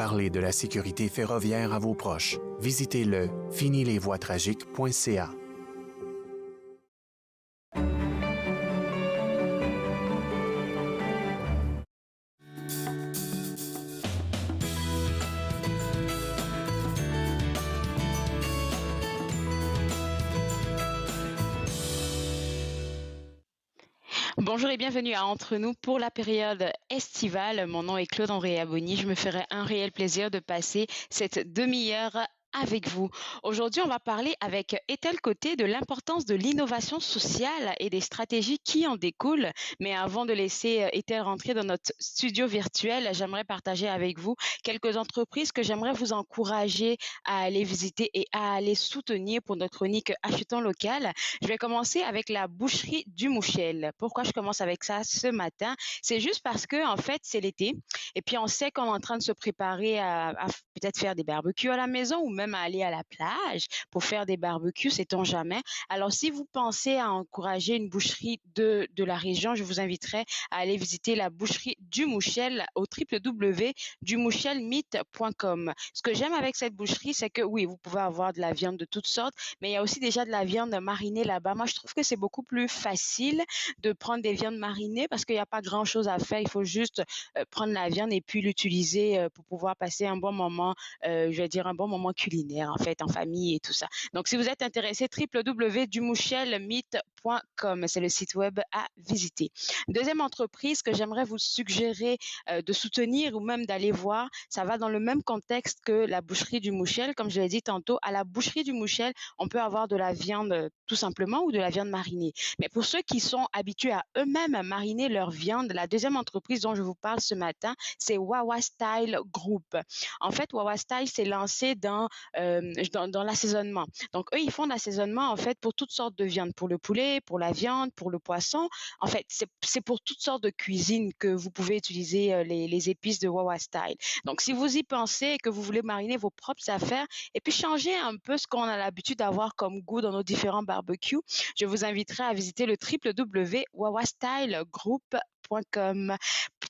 parler de la sécurité ferroviaire à vos proches. Visitez le finilesvoiestragiques.ca. Bonjour et bienvenue à Entre nous pour la période estivale. Mon nom est Claude-Henri Abonny. Je me ferai un réel plaisir de passer cette demi-heure avec vous. Aujourd'hui, on va parler avec Ethel Côté de l'importance de l'innovation sociale et des stratégies qui en découlent. Mais avant de laisser Ethel rentrer dans notre studio virtuel, j'aimerais partager avec vous quelques entreprises que j'aimerais vous encourager à aller visiter et à aller soutenir pour notre chronique Achetons local. Je vais commencer avec la boucherie du Mouchel. Pourquoi je commence avec ça ce matin? C'est juste parce que, en fait, c'est l'été. Et puis, on sait qu'on est en train de se préparer à peut-être faire des barbecues à la maison ou même à aller à la plage pour faire des barbecues, sait-on jamais. Alors, si vous pensez à encourager une boucherie de la région, je vous inviterai à aller visiter la boucherie du Mouchel au www.dumouchelmeat.com. Ce que j'aime avec cette boucherie, c'est que oui, vous pouvez avoir de la viande de toutes sortes, mais il y a aussi déjà de la viande marinée là-bas. Moi, je trouve que c'est beaucoup plus facile de prendre des viandes marinées parce qu'il n'y a pas grand-chose à faire. Il faut juste prendre la viande et puis l'utiliser pour pouvoir passer un bon moment, je vais dire un bon moment culinaire en fait, en famille et tout ça. Donc, si vous êtes intéressé, www.dumouchelmeat.com, c'est le site web à visiter. Deuxième entreprise que j'aimerais vous suggérer de soutenir ou même d'aller voir, ça va dans le même contexte que la boucherie du Mouchel. Comme je l'ai dit tantôt, à la boucherie du Mouchel, on peut avoir de la viande tout simplement ou de la viande marinée. Mais pour ceux qui sont habitués à eux-mêmes mariner leur viande, la deuxième entreprise dont je vous parle ce matin, c'est Wawa Style Group. En fait, Wawa Style s'est lancé dans l'assaisonnement. Donc, eux, ils font l'assaisonnement en fait pour toutes sortes de viandes, pour le poulet, pour la viande, pour le poisson. En fait, c'est pour toutes sortes de cuisines que vous pouvez utiliser les épices de Wawa Style. Donc, si vous y pensez et que vous voulez mariner vos propres affaires et puis changer un peu ce qu'on a l'habitude d'avoir comme goût dans nos différents barbecues, je vous inviterai à visiter le www.wawastylegroup.com.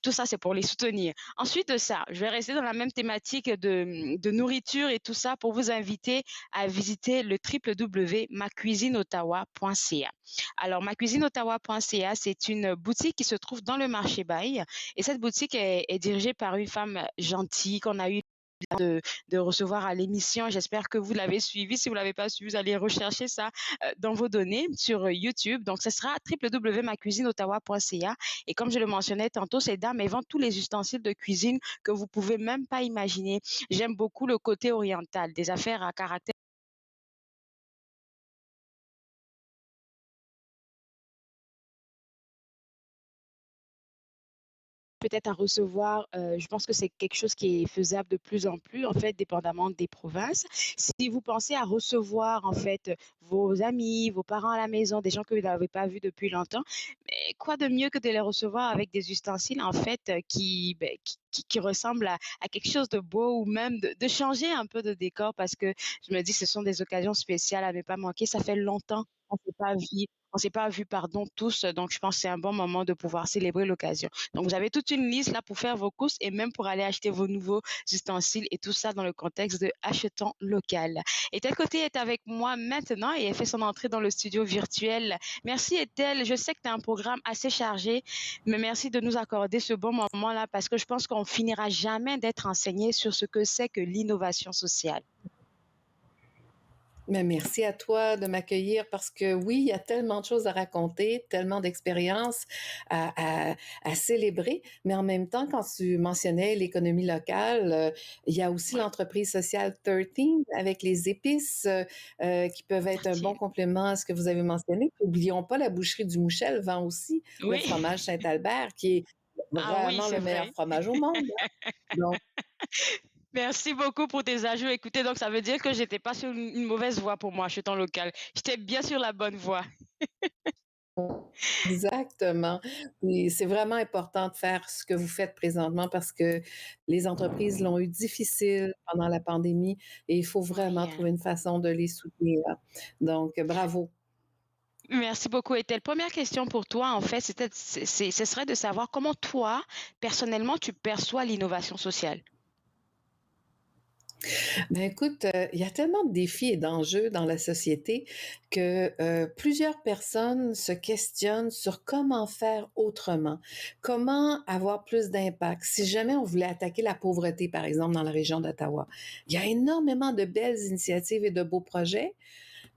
Tout ça, c'est pour les soutenir. Ensuite de ça, je vais rester dans la même thématique de nourriture et tout ça pour vous inviter à visiter le www.macuisinenottawa.ca. Alors, macuisinenottawa.ca, c'est une boutique qui se trouve dans le marché Bail. Et cette boutique est dirigée par une femme gentille qu'on a eu de recevoir à l'émission. J'espère que vous l'avez suivi. Si vous ne l'avez pas suivi, vous allez rechercher ça dans vos données sur YouTube. Donc, ce sera www.macuisinenottawa.ca. Et comme je le mentionnais tantôt, ces dames, elles vendent tous les ustensiles de cuisine que vous pouvez même pas imaginer. J'aime beaucoup le côté oriental, des affaires à caractère peut-être à recevoir, je pense que c'est quelque chose qui est faisable de plus en plus, en fait, dépendamment des provinces. Si vous pensez à recevoir, en fait, vos amis, vos parents à la maison, des gens que vous n'avez pas vus depuis longtemps, mais quoi de mieux que de les recevoir avec des ustensiles, en fait, qui ressemblent à quelque chose de beau ou même de changer un peu de décor parce que je me dis ce sont des occasions spéciales à ne pas manquer. Ça fait longtemps qu'on ne s'est pas vu. On s'est pas vu, pardon, tous, donc je pense que c'est un bon moment de pouvoir célébrer l'occasion. Donc, vous avez toute une liste là pour faire vos courses et même pour aller acheter vos nouveaux ustensiles et tout ça dans le contexte de achetons local. Ethel Côté est avec moi maintenant et elle fait son entrée dans le studio virtuel. Merci Ethel, je sais que tu as un programme assez chargé, mais merci de nous accorder ce bon moment là parce que je pense qu'on finira jamais d'être enseigné sur ce que c'est que l'innovation sociale. Mais merci à toi de m'accueillir parce que oui, il y a tellement de choses à raconter, tellement d'expériences à célébrer, mais en même temps, quand tu mentionnais l'économie locale, il y a aussi l'entreprise sociale 13 avec les épices qui peuvent être un bon complément à ce que vous avez mentionné. N'oublions pas, la boucherie du Mouchel vend aussi le Oui. fromage Saint-Albert qui est Ah oui, vraiment c'est le meilleur vrai. fromage au monde. Donc, Merci beaucoup pour tes ajouts. Écoutez, donc ça veut dire que j'étais pas sur une mauvaise voie pour moi, achetant local. J'étais bien sur la bonne voie. exactement. Et c'est vraiment important de faire ce que vous faites présentement parce que les entreprises l'ont eu difficile pendant la pandémie et il faut vraiment Oui. trouver une façon de les soutenir. Donc, bravo. Merci beaucoup, Ethel. Première question pour toi, en fait, ce serait de savoir comment toi, personnellement, tu perçois l'innovation sociale. Ben écoute, il y a tellement de défis et d'enjeux dans la société que, plusieurs personnes se questionnent sur comment faire autrement, comment avoir plus d'impact. Si jamais on voulait attaquer la pauvreté, par exemple, dans la région d'Ottawa, il y a énormément de belles initiatives et de beaux projets,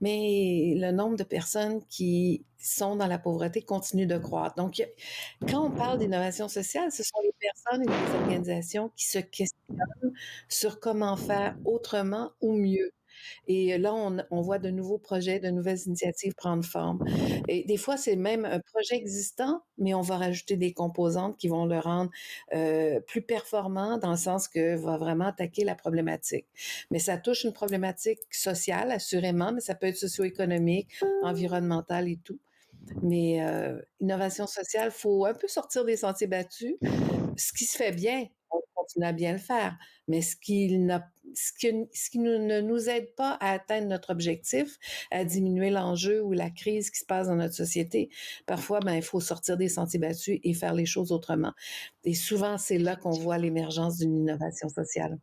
mais le nombre de personnes qui sont dans la pauvreté continue de croître. Donc, quand on parle d'innovation sociale, ce sont les personnes et les organisations qui se questionnent sur comment faire autrement ou mieux. Et là, on voit de nouveaux projets, de nouvelles initiatives prendre forme. Et des fois, c'est même un projet existant, mais on va rajouter des composantes qui vont le rendre plus performant dans le sens que va vraiment attaquer la problématique. Mais ça touche une problématique sociale, assurément, mais ça peut être socio-économique, environnementale et tout. Mais innovation sociale, faut un peu sortir des sentiers battus. Ce qui se fait bien, on continue à bien le faire, mais ce qui ne nous aide pas à atteindre notre objectif, à diminuer l'enjeu ou la crise qui se passe dans notre société, parfois, ben, il faut sortir des sentiers battus et faire les choses autrement. Et souvent, c'est là qu'on voit Effectivement. l'émergence d'une innovation sociale.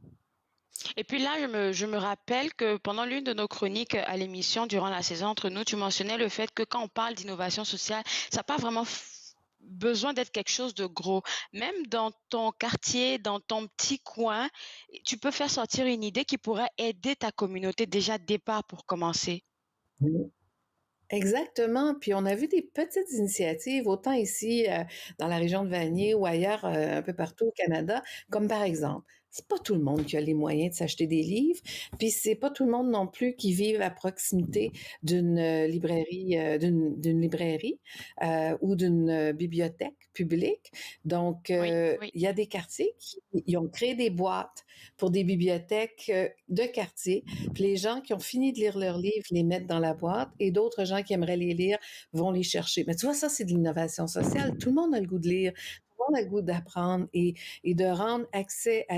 Et puis là, je me rappelle que pendant l'une de nos chroniques à l'émission, durant la saison Entre nous, tu mentionnais le fait que quand on parle d'innovation sociale, ça n'a pas vraiment besoin d'être quelque chose de gros. Même dans ton quartier, dans ton petit coin, tu peux faire sortir une idée qui pourrait aider ta communauté déjà de départ pour commencer. Oui. Exactement. Puis on a vu des petites initiatives, autant ici dans la région de Vanier ou ailleurs, un peu partout au Canada, comme par exemple, c'est pas tout le monde qui a les moyens de s'acheter des livres, puis c'est pas tout le monde non plus qui vit à proximité d'une librairie ou d'une bibliothèque publique. Donc, Oui, oui. il y a des quartiers qui ils ont créé des boîtes pour des bibliothèques de quartier. Puis les gens qui ont fini de lire leurs livres les mettent dans la boîte et d'autres gens qui aimeraient les lire vont les chercher. Mais tu vois, ça, c'est de l'innovation sociale. Tout le monde a le goût de lire. Tout le monde a le goût d'apprendre et de rendre accès à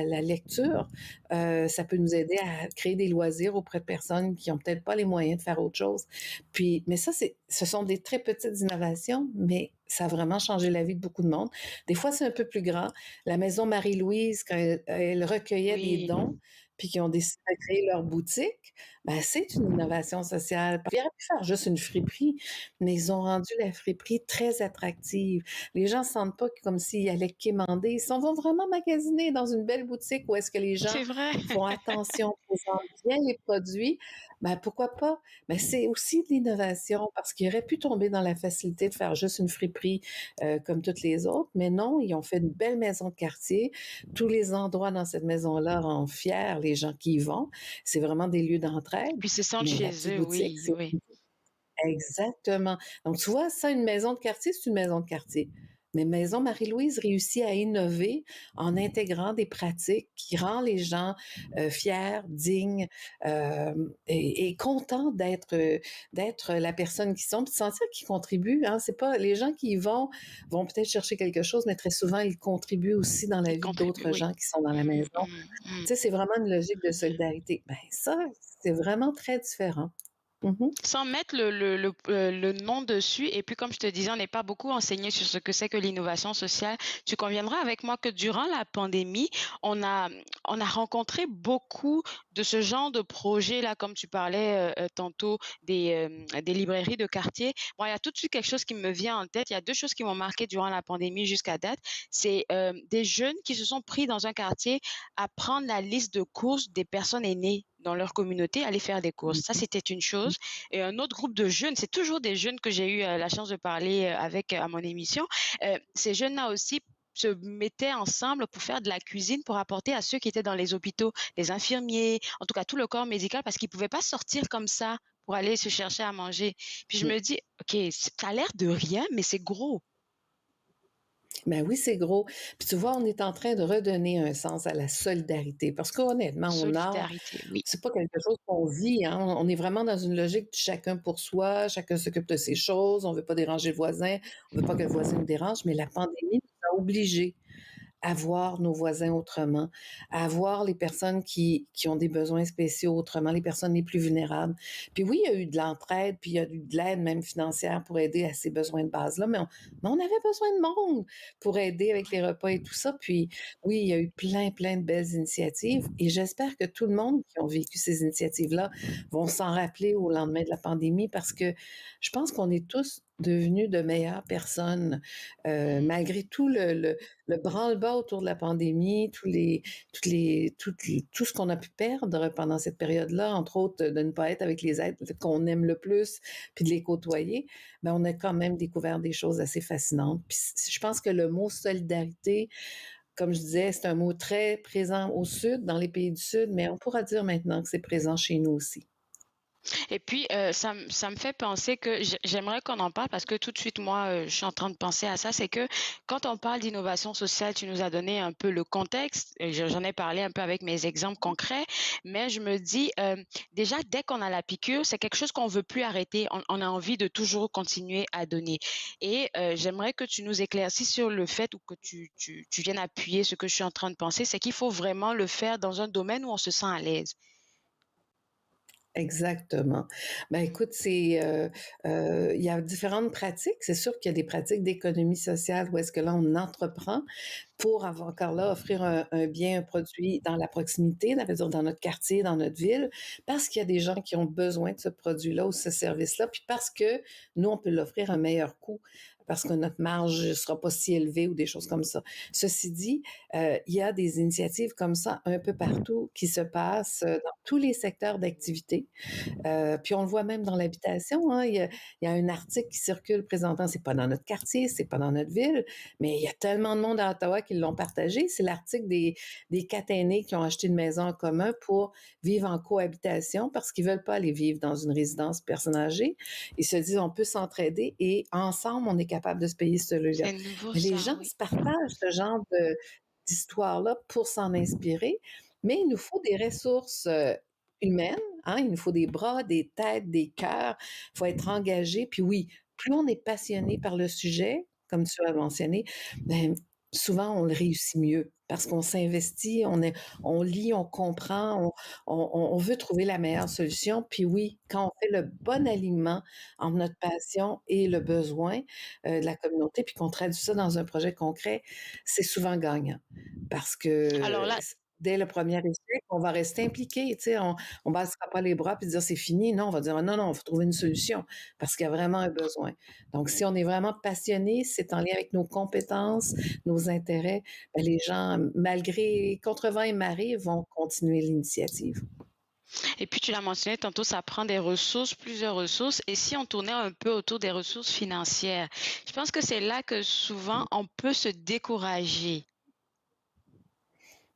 la lecture. Ça peut nous aider à créer des loisirs auprès de personnes qui ont peut-être pas les moyens de faire autre chose. Puis, mais ça, ce sont des très petites innovations, mais ça a vraiment changé la vie de beaucoup de monde. Des fois, c'est un peu plus grand. La maison Marie-Louise, quand elle recueillait des Oui, dons, puis qui ont décidé de créer leur boutique, ben, c'est une innovation sociale. Ils auraient pu faire juste une friperie, mais ils ont rendu la friperie très attractive. Les gens ne se sentent pas comme s'ils allaient quémander. Ils s'en vont vraiment magasiner dans une belle boutique où est-ce que les gens c'est vrai. font attention, présentent bien les produits. Ben, pourquoi pas? Mais c'est aussi de l'innovation parce qu'ils auraient pu tomber dans la facilité de faire juste une friperie comme toutes les autres, mais non, ils ont fait une belle maison de quartier. Tous les endroits dans cette maison-là rendent fiers les gens qui y vont. C'est vraiment des lieux d'entraide. Puis se sentent Mais la chez petite eux, boutique, oui, c'est oui. exactement. Donc, tu vois, ça, une maison de quartier, c'est une maison de quartier. Mais Maison Marie-Louise réussit à innover en intégrant des pratiques qui rendent les gens fiers, dignes et contents d'être la personne qu'ils sont, puis de sentir qu'ils contribuent. Hein. C'est pas les gens qui y vont peut-être chercher quelque chose, mais très souvent ils contribuent aussi dans la Ils vie contribuent, d'autres oui. gens qui sont dans la Mmh, maison. mmh, mmh. Tu sais, c'est vraiment une logique de solidarité. Ben ça, c'est vraiment très différent. Mhm. Sans mettre le nom dessus et puis comme je te disais, on n'est pas beaucoup enseigné sur ce que c'est que l'innovation sociale. Tu conviendras avec moi que durant la pandémie, on a on a rencontré beaucoup de ce genre de projets-là, comme tu parlais, tantôt des librairies de quartier. Moi, il y a tout de suite quelque chose qui me vient en tête. Il y a 2 choses qui m'ont marqué durant la pandémie jusqu'à date. C'est, des jeunes qui se sont pris dans un quartier à prendre la liste de courses des personnes aînées dans leur communauté, aller faire des courses. Ça, c'était une chose. Et un autre groupe de jeunes, c'est toujours des jeunes que j'ai eu la chance de parler avec à mon émission. Ces jeunes-là aussi se mettaient ensemble pour faire de la cuisine pour apporter à ceux qui étaient dans les hôpitaux, les infirmiers, en tout cas tout le corps médical, parce qu'ils pouvaient pas sortir comme ça pour aller se chercher à manger. Puis je me dis, ok, ça a l'air de rien, mais c'est gros. Ben oui, c'est gros. Puis tu vois, on est en train de redonner un sens à la solidarité parce qu'honnêtement, au Nord, Solidarité, oui. c'est pas quelque chose qu'on vit, hein. On est vraiment dans une logique de chacun pour soi, chacun s'occupe de ses choses, on veut pas déranger le voisin, on veut pas que le voisin nous dérange, mais la pandémie nous a obligés à voir nos voisins autrement, à voir les personnes qui ont des besoins spéciaux autrement, les personnes les plus vulnérables. Puis oui, il y a eu de l'entraide, puis il y a eu de l'aide même financière pour aider à ces besoins de base-là, mais on avait besoin de monde pour aider avec les repas et tout ça. Puis oui, il y a eu plein, plein de belles initiatives et j'espère que tout le monde qui ont vécu ces initiatives-là vont s'en rappeler au lendemain de la pandémie parce que je pense qu'on est tous devenus de meilleures personnes, Mmh. malgré tout le branle-bas autour de la pandémie, tout ce qu'on a pu perdre pendant cette période-là, entre autres de ne pas être avec les êtres qu'on aime le plus, puis de les côtoyer, ben on a quand même découvert des choses assez fascinantes. Puis je pense que le mot solidarité, comme je disais, c'est un mot très présent au sud, dans les pays du sud, mais on pourra dire maintenant que c'est présent chez nous aussi. Et puis, ça me fait penser que j'aimerais qu'on en parle parce que tout de suite, moi, je suis en train de penser à ça. C'est que quand on parle d'innovation sociale, tu nous as donné un peu le contexte et j'en ai parlé un peu avec mes exemples concrets, mais je me dis, déjà, dès qu'on a la piqûre, c'est quelque chose qu'on veut plus arrêter. On a envie de toujours continuer à donner et j'aimerais que tu nous éclaircisses sur le fait ou que tu viennes appuyer ce que je suis en train de penser, c'est qu'il faut vraiment le faire dans un domaine où on se sent à l'aise. Exactement. Ben, écoute, il y a différentes pratiques. C'est sûr qu'il y a des pratiques d'économie sociale où est-ce que là, on entreprend pour avoir encore là, offrir un bien, un produit dans la proximité, ça veut dire dans notre quartier, dans notre ville, parce qu'il y a des gens qui ont besoin de ce produit-là ou ce service-là, puis parce que nous, on peut l'offrir à un meilleur coût, parce que notre marge ne sera pas si élevée ou des choses comme ça. Ceci dit, il y a des initiatives comme ça un peu partout qui se passent dans tous les secteurs d'activité. Puis on le voit même dans l'habitation, hein, il y a un article qui circule présentement, c'est pas dans notre quartier, c'est pas dans notre ville, mais il y a tellement de monde à Ottawa qui l'ont partagé. C'est l'article des 4 aînés qui ont acheté une maison en commun pour vivre en cohabitation parce qu'ils veulent pas aller vivre dans une résidence personnes âgées. Ils se disent: «On peut s'entraider et ensemble, on est capable de se payer ce loyer». C'est nouveau Mais les ça, gens oui. se partagent ce genre d'histoire-là pour s'en inspirer, mais il nous faut des ressources, humaines, hein, il nous faut des bras, des têtes, des cœurs, il faut être engagé. Puis oui, plus on est passionné par le sujet, comme tu as mentionné, ben, souvent on le réussit mieux parce qu'on s'investit, on lit, on comprend, on veut trouver la meilleure solution. Puis oui, quand on fait le bon alignement entre notre passion et le besoin, de la communauté, puis qu'on traduit ça dans un projet concret, c'est souvent gagnant parce Alors que là, dès le premier échec, on va rester impliqué, tu sais, on baissera pas les bras puis dire: «C'est fini». Non, on va dire: «Non, non, il faut trouver une solution parce qu'il y a vraiment un besoin». Donc si on est vraiment passionné, c'est en lien avec nos compétences, nos intérêts, ben les gens, malgré contre vent et marée, vont continuer l'initiative. et puis tu l'as mentionné tantôt, ça prend des ressources, plusieurs ressources. Et si on tournait un peu autour des ressources financières, je pense que c'est là que souvent on peut se décourager.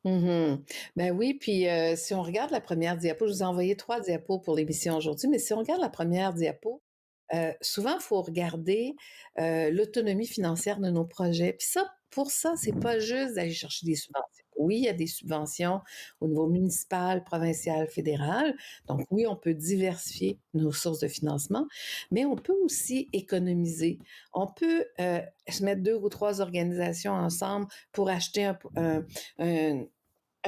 Mmh. Ben oui, puis, si on regarde la première diapo, je vous ai envoyé 3 diapos pour l'émission aujourd'hui, mais si on regarde la première diapo, souvent, il faut regarder, l'autonomie financière de nos projets. Puis ça, pour ça, c'est pas juste d'aller chercher des subventions. Oui, il y a des subventions au niveau municipal, provincial, fédéral. Donc oui, on peut diversifier nos sources de financement, mais on peut aussi économiser. On peut, se mettre 2 ou 3 organisations ensemble pour acheter un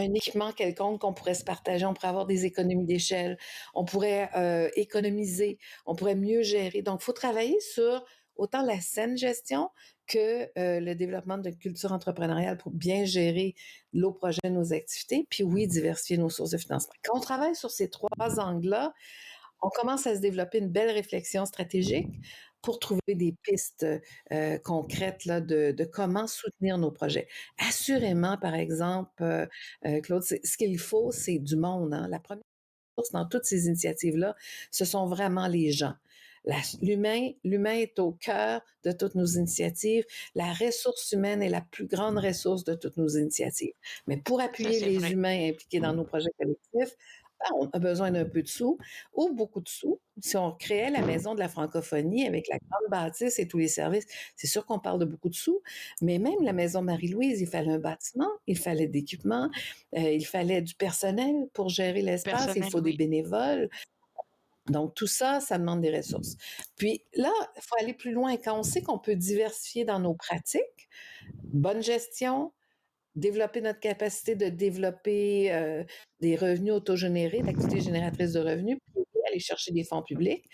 un équipement quelconque qu'on pourrait se partager, on pourrait avoir des économies d'échelle, on pourrait, économiser, on pourrait mieux gérer. Donc, il faut travailler sur autant la saine gestion que, le développement de culture entrepreneuriale pour bien gérer nos projets, nos activités, puis oui, diversifier nos sources de financement. Quand on travaille sur ces 3 angles-là, on commence à se développer une belle réflexion stratégique pour trouver des pistes, concrètes là de comment soutenir nos projets. Assurément, par exemple, Claude, c'est ce qu'il faut, c'est du monde, hein. La première ressource dans toutes ces initiatives-là, ce sont vraiment les gens. L'humain est au cœur de toutes nos initiatives. La ressource humaine est la plus grande ressource de toutes nos initiatives. Mais pour Ça, appuyer c'est les vrai. humains impliqués dans nos projets collectifs, ben, on a besoin d'un peu de sous ou beaucoup de sous. Si on créait la maison de la francophonie avec la grande bâtisse et tous les services, c'est sûr qu'on parle de beaucoup de sous, mais même la maison Marie-Louise, il fallait un bâtiment, il fallait d'équipements, il fallait du personnel pour gérer l'espace, il Personnel, faut des oui. bénévoles. Donc tout ça, ça demande des ressources. Puis là, il faut aller plus loin. Quand on sait qu'on peut diversifier dans nos pratiques, bonne gestion, développer notre capacité de développer des revenus autogénérés, d'activités génératrices de revenus, puis aller chercher des fonds publics,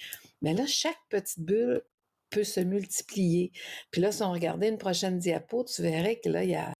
mais là, chaque petite bulle peut se multiplier. Puis là, si on regardait une prochaine diapo, tu verrais que là, il y a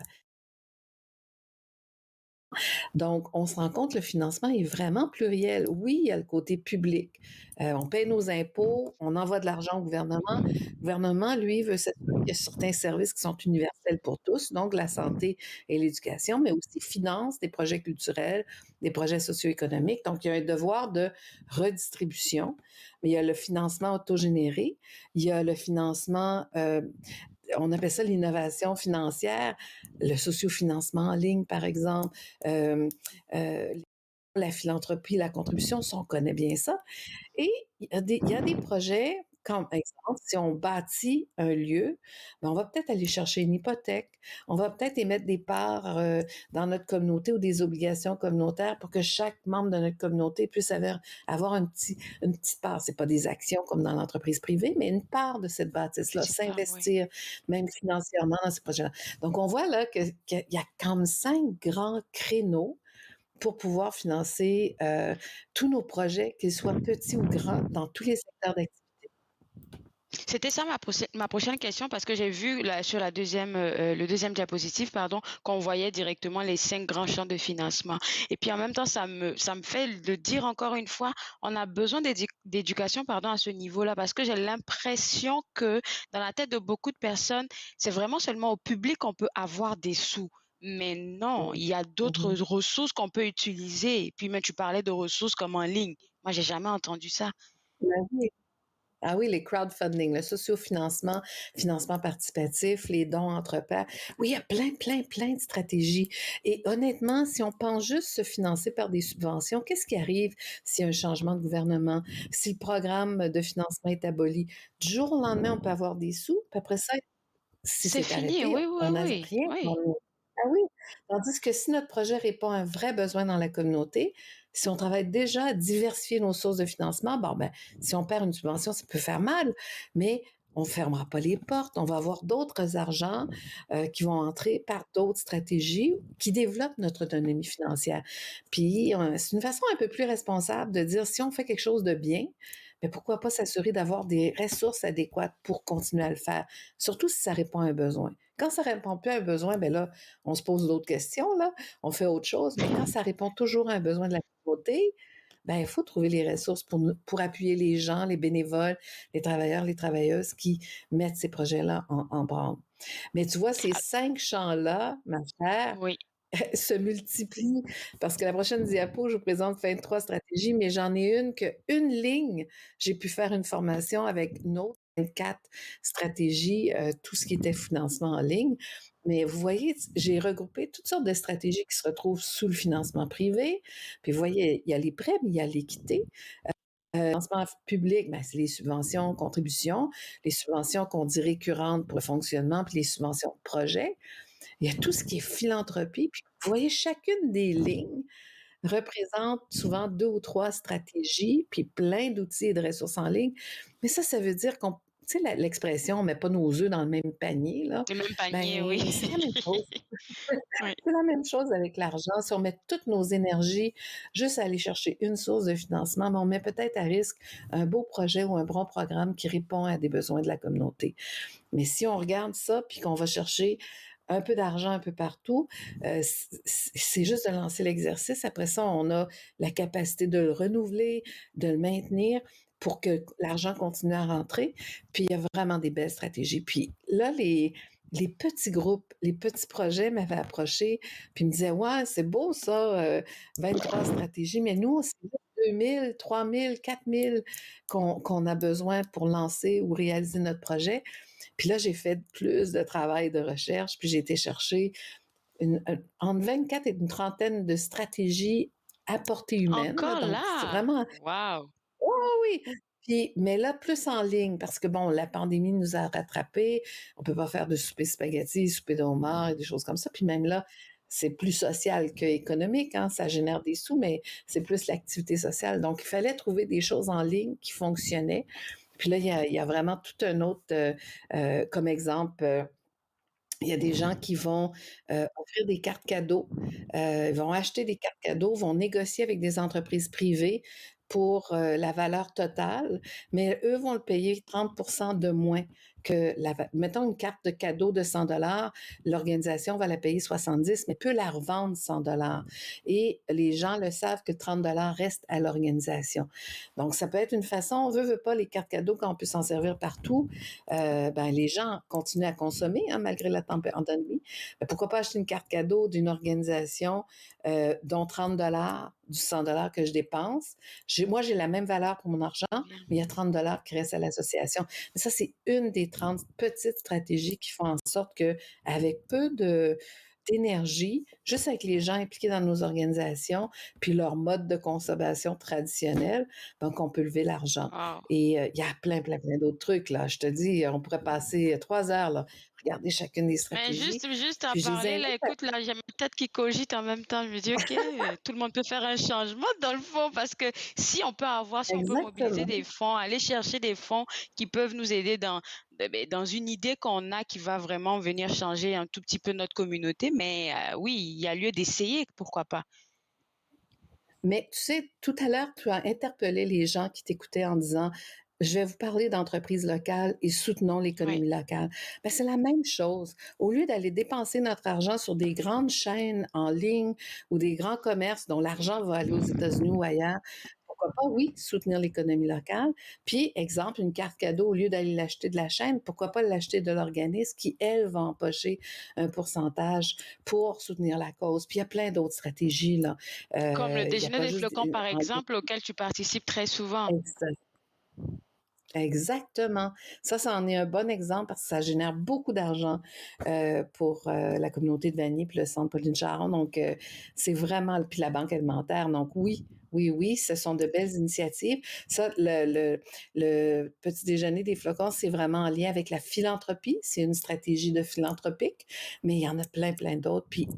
donc, on se rend compte que le financement est vraiment pluriel. Oui, il y a le côté public. On paie nos impôts, on envoie de l'argent au gouvernement. Le gouvernement, lui, veut s'assurer qu'il y a certains services qui sont universels pour tous, donc la santé et l'éducation, mais aussi finance des projets culturels, des projets socio-économiques. Donc, il y a un devoir de redistribution. Mais il y a le financement autogénéré, il y a le financement on appelle ça l'innovation financière, le sociofinancement en ligne, par exemple, euh, euh, la philanthropie, la contribution, ça, on connaît bien ça. Et il y a des projets, comme exemple, si on bâtit un lieu, ben, on va peut-être aller chercher une hypothèque, on va peut-être émettre des parts dans notre communauté ou des obligations communautaires pour que chaque membre de notre communauté puisse avoir une petite part. C'est pas des actions comme dans l'entreprise privée, mais une part de cette bâtisse-là, Petite part, oui. s'investir même financièrement dans ces projets-là. Donc, on voit là qu'il y a comme 5 grands créneaux pour pouvoir financer tous nos projets, qu'ils soient petits ou grands, dans tous les secteurs d'activité. C'était ça ma prochaine question parce que j'ai vu là, sur le deuxième diapositive, pardon, qu'on voyait directement les 5 grands champs de financement. Et puis en même temps, ça me fait le dire encore une fois, on a besoin d'éducation, pardon, à ce niveau-là parce que j'ai l'impression que dans la tête de beaucoup de personnes, c'est vraiment seulement au public qu'on peut avoir des sous. Mais non, il y a d'autres Mhm. ressources qu'on peut utiliser. Et puis même, tu parlais de ressources comme en ligne. Moi, j'ai jamais entendu ça. Ben oui. Ah oui, les crowdfunding, le sociofinancement, financement participatif, les dons entre pairs. Oui, il y a plein de stratégies. Et honnêtement, si on pense juste se financer par des subventions, qu'est-ce qui arrive s'il y a un changement de gouvernement, si le programme de financement est aboli? Du jour au lendemain, on peut avoir des sous, puis après ça, si C'est c'est fini, arrêté, oui, oui, on n'a oui, rien dans oui. le ah oui! Tandis que si notre projet répond à un vrai besoin dans la communauté, si on travaille déjà à diversifier nos sources de financement, bon, ben, si on perd une subvention, ça peut faire mal, mais on ne fermera pas les portes. On va avoir d'autres argents qui vont entrer par d'autres stratégies qui développent notre autonomie financière. Puis, c'est une façon un peu plus responsable de dire si on fait quelque chose de bien, mais pourquoi pas s'assurer d'avoir des ressources adéquates pour continuer à le faire, surtout si ça répond à un besoin. Quand ça répond plus à un besoin, ben là, on se pose d'autres questions, là, on fait autre chose, mais quand ça répond toujours à un besoin de la communauté, ben, il faut trouver les ressources pour appuyer les gens, les bénévoles, les travailleurs, les travailleuses qui mettent ces projets-là en branle. Mais tu vois, ces Ah, 5 champs-là, ma chère, oui. se multiplient parce que la prochaine diapo, je vous présente 23 stratégies, mais j'en ai une ligne. J'ai pu faire une formation avec une autre 24 stratégies, tout ce qui était financement en ligne. Mais vous voyez, j'ai regroupé toutes sortes de stratégies qui se retrouvent sous le financement privé. Puis vous voyez, il y a les prêts, mais il y a l'équité. Le financement public, ben, c'est les subventions, contributions, les subventions qu'on dit récurrentes pour le fonctionnement, puis les subventions de projet. Il y a tout ce qui est philanthropie. Puis vous voyez, chacune des lignes représente souvent 2 ou 3 stratégies, puis plein d'outils et de ressources en ligne. Mais ça veut dire qu'on, tu sais, l'expression, on ne met pas nos œufs dans le même panier, là. Le même panier, oui. Ben, c'est la même chose. Oui. C'est la même chose avec l'argent. Si on met toutes nos énergies juste à aller chercher une source de financement, ben, on met peut-être à risque un beau projet ou un bon programme qui répond à des besoins de la communauté. Mais si on regarde ça, puis qu'on va chercher un peu d'argent un peu partout, c'est juste de lancer l'exercice. Après ça, on a la capacité de le renouveler, de le maintenir pour que l'argent continue à rentrer. Puis il y a vraiment des belles stratégies. Puis là, les petits groupes, les petits projets m'avaient approché, puis me disaient, ouais, c'est beau ça, 23 stratégies, mais nous, c'est juste 2000, 3000, 4000 qu'on a besoin pour lancer ou réaliser notre projet. Puis là, j'ai fait plus de travail de recherche, puis j'ai été chercher entre 24 et une trentaine de stratégies à portée humaine. Là, Encore donc, c'est là? vraiment, Wow! oui. Puis, mais là, plus en ligne, parce que bon, la pandémie nous a rattrapés. On peut pas faire de souper spaghetti, souper de homard et des choses comme ça. Puis même là, c'est plus social qu'économique, hein. Ça génère des sous, mais c'est plus l'activité sociale. Donc, il fallait trouver des choses en ligne qui fonctionnaient. Puis là, il y a vraiment tout un autre, comme exemple, Il y a des gens qui vont, offrir des cartes cadeaux, vont acheter des cartes cadeaux, vont négocier avec des entreprises privées pour, la valeur totale, mais eux vont le payer 30 de moins que la va mettons une carte de cadeau de 100 l'organisation va la payer 70 mais peut la revendre 100 et les gens le savent que 30 restent à l'organisation. Donc ça peut être une façon, on veut pas, les cartes cadeaux quand on peut s'en servir partout, ben, les gens continuent à consommer, hein, malgré la pandémie. Ben, pourquoi pas acheter une carte cadeau d'une organisation dont 30 du 100 que je dépense. Moi, j'ai la même valeur pour mon argent, Bien. mais il y a 30 qui restent à l'association. Mais ça, c'est une des 30 petites stratégies qui font en sorte que, avec peu d'énergie, juste avec les gens impliqués dans nos organisations, puis leur mode de consommation traditionnel, donc on peut lever l'argent. Wow. Et il y a plein, plein, plein d'autres trucs, là. Je te dis, on pourrait passer 3 heures, là, regarder chacune des Mais stratégies. juste à Puis je les parler, là, invite à... écoute, là, j'ai ma tête qui cogite en même temps. Je me dis, OK, tout le monde peut faire un changement dans le fond parce que si on peut mobiliser Exactement. des fonds, aller chercher des fonds qui peuvent nous aider dans une idée qu'on a qui va vraiment venir changer un tout petit peu notre communauté. Mais oui, il y a lieu d'essayer, pourquoi pas. Mais tu sais, tout à l'heure, tu as interpellé les gens qui t'écoutaient en disant, je vais vous parler d'entreprises locales et soutenons Oui, l'économie locale. Ben, c'est la même chose. Au lieu d'aller dépenser notre argent sur des grandes chaînes en ligne ou des grands commerces dont l'argent va aller aux États-Unis ou ailleurs, pourquoi pas, oui, soutenir l'économie locale. Puis, exemple, une carte cadeau, au lieu d'aller l'acheter de la chaîne, pourquoi pas l'acheter de l'organisme qui, elle, va empocher un pourcentage pour soutenir la cause. Puis, il y a plein d'autres stratégies, là. comme le Il n'y a déjeuner pas des juste flocons, par en exemple, auquel tu participes très souvent. exactement. Ça en est un bon exemple parce que ça génère beaucoup d'argent pour la communauté de Vanier puis le Centre Pauline Charon. Donc, c'est vraiment... Puis la Banque alimentaire. Donc, oui, oui, oui, ce sont de belles initiatives. Ça, le petit déjeuner des flocons, c'est vraiment en lien avec la philanthropie. C'est une stratégie de philanthropique, mais il y en a plein, plein d'autres. Puis,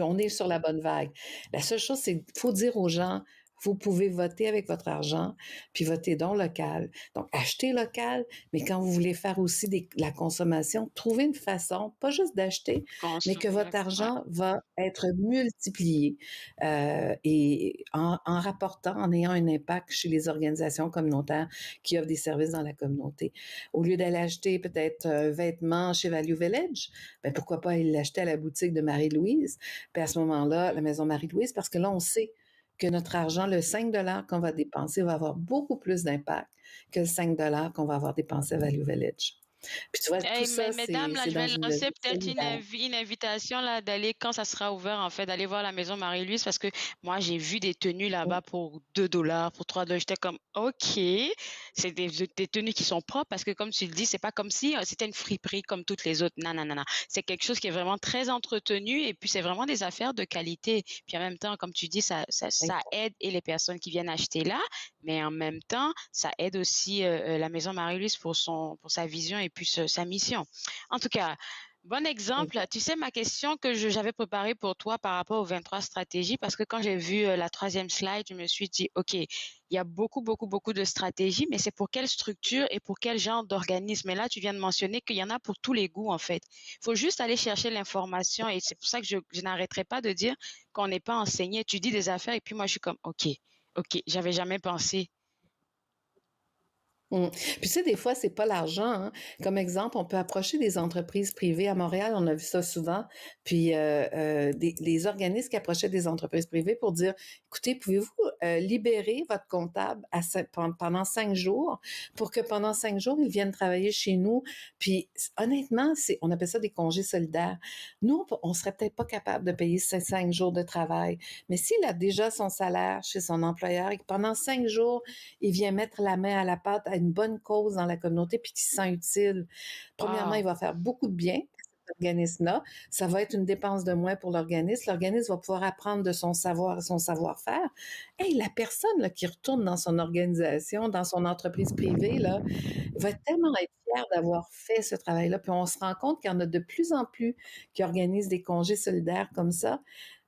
on est sur la bonne vague. La seule chose, c'est qu'il faut dire aux gens, vous pouvez voter avec votre argent, puis voter don local. Donc, achetez local, mais quand vous voulez faire aussi la consommation, trouvez une façon, pas juste d'acheter, mais que Consommer, votre ouais. argent va être multiplié et en rapportant, en ayant un impact chez les organisations communautaires qui offrent des services dans la communauté. Au lieu d'aller acheter peut-être un vêtement chez Value Village, ben pourquoi pas aller l'acheter à la boutique de Marie-Louise, puis à ce moment-là, la maison Marie-Louise, parce que là, on sait que notre argent, le 5 qu'on va dépenser, va avoir beaucoup plus d'impact que le 5 qu'on va avoir dépensé à Value Village. Puis tu vois, tout Hey, ça, mesdames, là, c'est je vais dans une lancer logique peut-être solidaire. une invitation là d'aller quand ça sera ouvert en fait, d'aller voir la maison Marie-Louise parce que moi j'ai vu des tenues là-bas pour 2 dollars, pour 3 dollars. J'étais comme OK, c'est des tenues qui sont propres parce que comme tu le dis, c'est pas comme si c'était une friperie comme toutes les autres. Non, non, non, non. C'est quelque chose qui est vraiment très entretenu et puis c'est vraiment des affaires de qualité. Puis en même temps, comme tu dis, ça aide et les personnes qui viennent acheter là, mais en même temps, ça aide aussi la maison Marie-Louise pour sa vision et puis sa mission. En tout cas, bon exemple. Exact. Tu sais, ma question que j'avais préparée pour toi par rapport aux 23 stratégies, parce que quand j'ai vu la troisième slide, je me suis dit, OK, il y a beaucoup, beaucoup, beaucoup de stratégies, mais c'est pour quelle structure et pour quel genre d'organisme? Et là, tu viens de mentionner qu'il y en a pour tous les goûts, en fait. Il faut juste aller chercher l'information et c'est pour ça que je n'arrêterai pas de dire qu'on n'est pas enseigné. Tu dis des affaires et puis moi, je suis comme, OK, OK, j'avais jamais pensé. Mmh. Puis tu sais, des fois, c'est pas l'argent, hein. Comme exemple, on peut approcher des entreprises privées. À Montréal, on a vu ça souvent. Puis des organismes qui approchaient des entreprises privées pour dire, écoutez, pouvez-vous libérer votre comptable pendant 5 jours pour que pendant 5 jours, ils viennent travailler chez nous. Puis honnêtement, on appelle ça des congés solidaires. Nous, on serait peut-être pas capable de payer ces 5 jours de travail. Mais s'il a déjà son salaire chez son employeur et que pendant 5 jours, il vient mettre la main à la pâte à une bonne cause dans la communauté puis qui se sent utile. Premièrement, il Wow. va faire beaucoup de bien à cet organisme-là. Ça va être une dépense de moins pour l'organisme. L'organisme va pouvoir apprendre de son savoir et son savoir-faire. Hey, la personne là, qui retourne dans son organisation, dans son entreprise privée, là, va tellement être fière d'avoir fait ce travail-là. Puis on se rend compte qu'il y en a de plus en plus qui organisent des congés solidaires comme ça.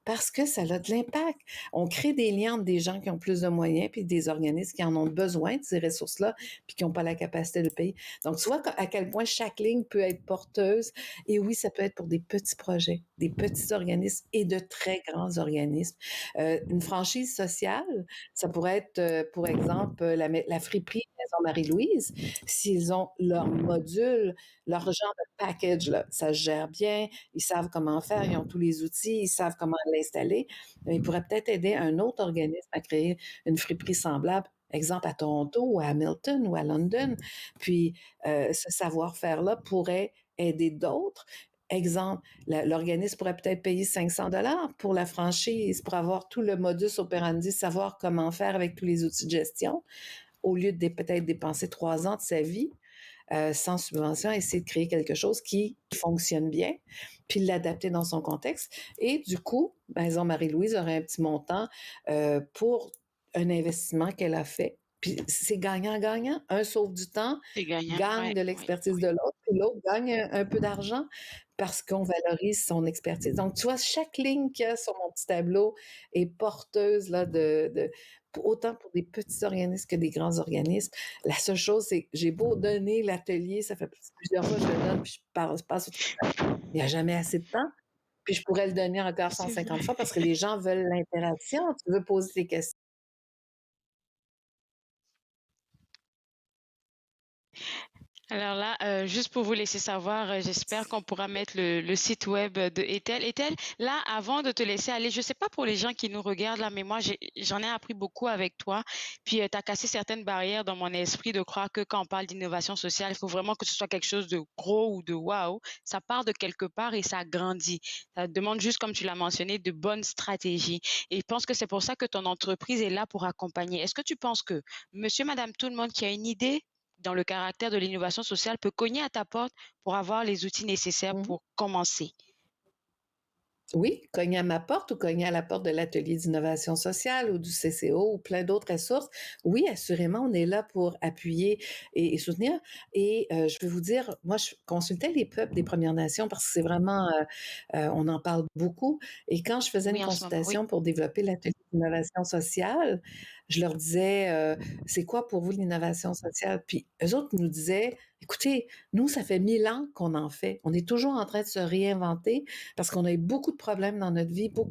Parce que ça a de l'impact. On crée des liens entre des gens qui ont plus de moyens puis des organismes qui en ont besoin de ces ressources-là puis qui n'ont pas la capacité de le payer. Donc, tu vois à quel point chaque ligne peut être porteuse. Et oui, ça peut être pour des petits projets, des petits organismes et de très grands organismes. Une franchise sociale, ça pourrait être, pour exemple, la friperie Maison Marie-Louise. S'ils ont leur module, leur genre de package, là, ça se gère bien, ils savent comment faire, ils ont tous les outils, ils savent comment l'installer. Ils pourraient peut-être aider un autre organisme à créer une friperie semblable, exemple à Toronto ou à Hamilton ou à London. Puis ce savoir-faire-là pourrait aider d'autres. Exemple, l'organisme pourrait peut-être payer 500 $ pour la franchise, pour avoir tout le modus operandi, savoir comment faire avec tous les outils de gestion, au lieu de peut-être dépenser 3 ans de sa vie sans subvention, essayer de créer quelque chose qui fonctionne bien, puis l'adapter dans son contexte. Et du coup, Maison Marie-Louise aurait un petit montant pour un investissement qu'elle a fait. Puis c'est gagnant-gagnant. Un sauve du temps, C'est gagnant. gagne Ouais, de ouais, l'expertise de ouais. l'autre, puis l'autre gagne un peu d'argent parce qu'on valorise son expertise. Donc, tu vois, chaque ligne qu'il y a sur mon petit tableau est porteuse là, autant pour des petits organismes que des grands organismes. La seule chose, c'est que j'ai beau donner l'atelier, ça fait plusieurs fois que je le donne, puis je passe au travail. Il n'y a jamais assez de temps. Puis je pourrais le donner encore C'est 150 vrai. fois parce que les gens veulent l'interaction. Tu veux poser des questions. Alors là, juste pour vous laisser savoir, j'espère qu'on pourra mettre le site web de Ethel. Ethel, là, avant de te laisser aller, je ne sais pas pour les gens qui nous regardent là, mais moi, j'en ai appris beaucoup avec toi. Puis, tu as cassé certaines barrières dans mon esprit de croire que quand on parle d'innovation sociale, il faut vraiment que ce soit quelque chose de gros ou de waouh. Ça part de quelque part et ça grandit. Ça demande juste, comme tu l'as mentionné, de bonnes stratégies. Et je pense que c'est pour ça que ton entreprise est là pour accompagner. Est-ce que tu penses que monsieur, madame, tout le monde qui a une idée dans le caractère de l'innovation sociale peut cogner à ta porte pour avoir les outils nécessaires Mhm. pour commencer? Oui, cogner à ma porte ou cogner à la porte de l'atelier d'innovation sociale ou du CCO ou plein d'autres ressources. Oui, assurément, on est là pour appuyer et soutenir. Et je vais vous dire, moi, je consultais les peuples des Premières Nations parce que c'est vraiment, on en parle beaucoup. Et quand je faisais une Oui, en ce moment, oui. consultation pour développer l'atelier d'innovation sociale, je leur disais, c'est quoi pour vous l'innovation sociale? Puis eux autres nous disaient, écoutez, nous, ça fait 1000 ans qu'on en fait. On est toujours en train de se réinventer parce qu'on a eu beaucoup de problèmes dans notre vie, puis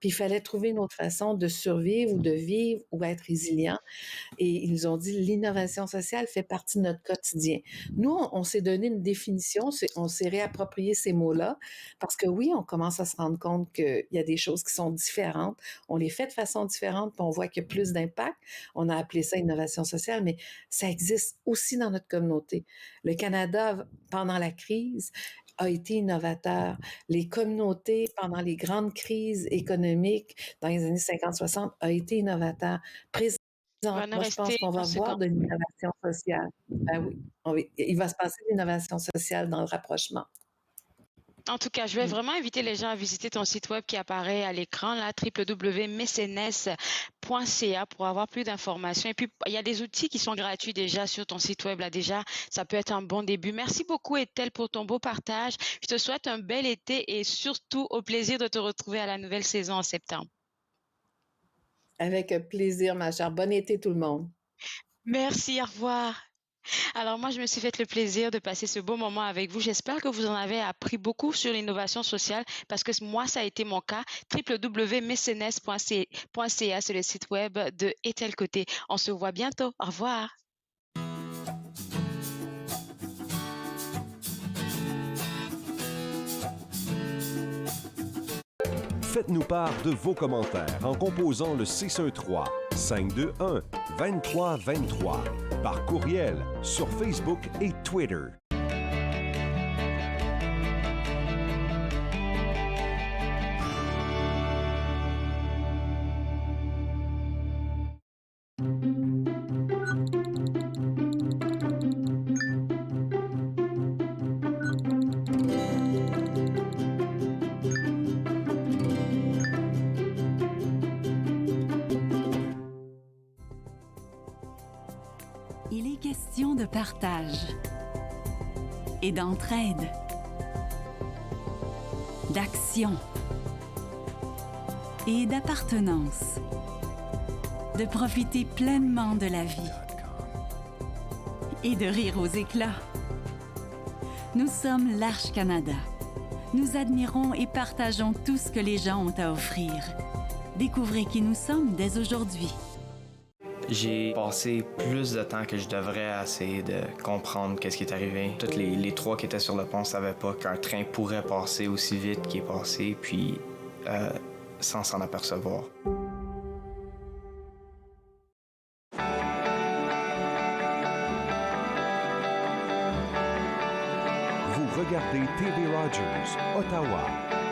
il fallait trouver une autre façon de survivre ou de vivre ou être résilient. Et ils nous ont dit l'innovation sociale fait partie de notre quotidien. Nous, on s'est donné une définition, on s'est réapproprié ces mots-là parce que oui, on commence à se rendre compte qu'il y a des choses qui sont différentes. On les fait de façon différente, puis on voit qu'il y a plus d'impact. On a appelé ça innovation sociale, mais ça existe aussi dans notre communauté. Le Canada, pendant la crise, a été innovateur. Les communautés, pendant les grandes crises économiques dans les années 50-60, a été innovateur. On va en Moi, je pense rester qu'on à va ce voir temps. de l'innovation sociale. Ben oui, oui, il va se passer de l'innovation sociale dans le rapprochement. En tout cas, je vais Mm. vraiment inviter les gens à visiter ton site web qui apparaît à l'écran, là, www.mecenes.ca pour avoir plus d'informations. Et puis, il y a des outils qui sont gratuits déjà sur ton site web, là, déjà. Ça peut être un bon début. Merci beaucoup, Ethel, pour ton beau partage. Je te souhaite un bel été et surtout au plaisir de te retrouver à la nouvelle saison en septembre. Avec plaisir, ma chère. Bon été, tout le monde. Merci, au revoir. Alors moi, je me suis fait le plaisir de passer ce beau moment avec vous. J'espère que vous en avez appris beaucoup sur l'innovation sociale parce que moi, ça a été mon cas. www.mecenes.ca, c'est le site web de Ethel Côté. On se voit bientôt. Au revoir. Faites-nous part de vos commentaires en composant le 613-521-2323 par courriel sur Facebook et Twitter. Il est question de partage et d'entraide, d'action, et d'appartenance. De profiter pleinement de la vie et de rire aux éclats. Nous sommes l'Arche Canada. Nous admirons et partageons tout ce que les gens ont à offrir. Découvrez qui nous sommes dès aujourd'hui. J'ai passé plus de temps que je devrais à essayer de comprendre qu'est-ce qui est arrivé. Tous les trois qui étaient sur le pont ne savaient pas qu'un train pourrait passer aussi vite qu'il est passé, puis sans s'en apercevoir. Vous regardez TV Rogers, Ottawa.